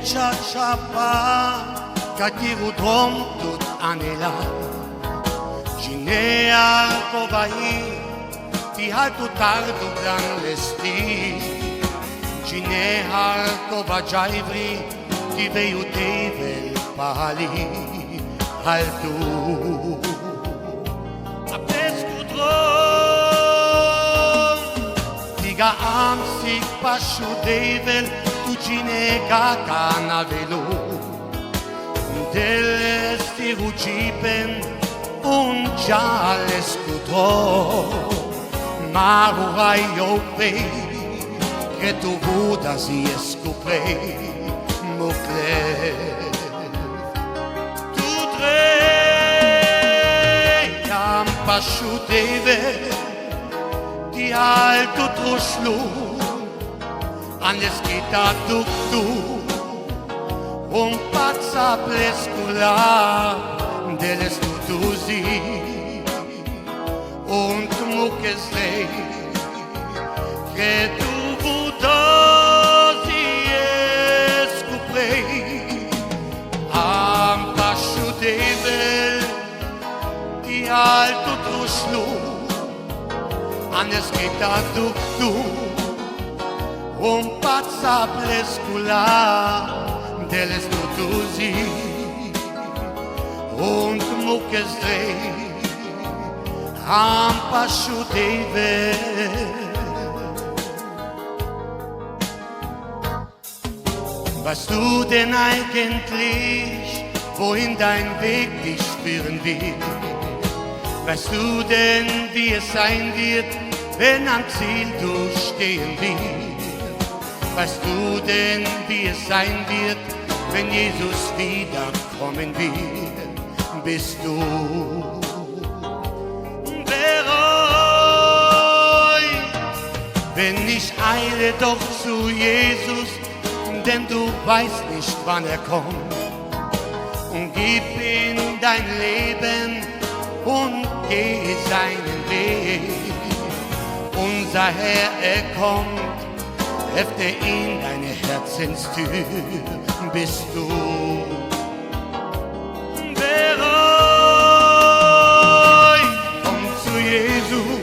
muchacha pa Katiru drom tut anela Ginea kovai Ti haltu tardu gran lesti Ginea kovajaivri Ti veju tevel pali Haltu Apesku drom Tiga amsik pashu tevel Tu ginega canavelu Deles ti rugipen Un giales cutro Marurai opei Che tu vuda si escuprei Mucle Tu trei pashu tevel Ti altu trushlu Anles kita tu pazza plescula Deles tutuzi Und muckes sei Che tu vudosi escuprei Am pashu devel Ti altu trushlu Anles kita tu pazza plescula Deles tutuzi Und muckes drei Am pashu devel Weißt du denn eigentlich, wohin dein Weg dich führen wird? Weißt du denn, wie es sein wird, wenn am Ziel du stehen wirst? Weißt du denn, wie es sein wird, wenn Jesus wiederkommen wird? Bist du bereit? Wenn ich eile doch zu Jesus, denn du weißt nicht, wann kommt. Und gib ihm dein Leben und geh seinen Weg. Unser Herr, kommt, öffne ihm deine Herzenstür. Bist du bereit? Komm zu Jesus,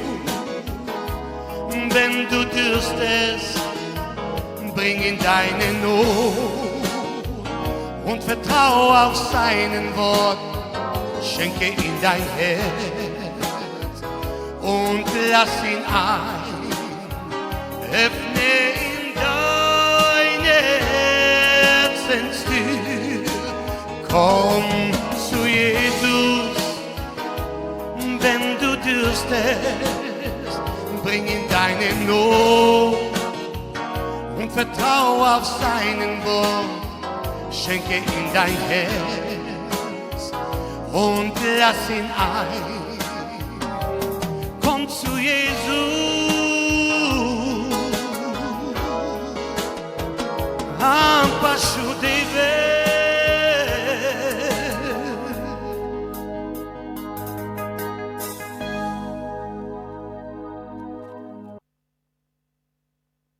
wenn du dürstest. Bring in deine Not und vertrau auf seinen Wort. Schenke ihm dein Herz und lass ihn ein. Öffne ihm deine Herzenstür. Komm zu Jesus, wenn du dürstest. Bring in deine Not und vertrau auf seinen Wort. Schenke ihm dein Herz und lass ihn ein. Komm zu Jesus.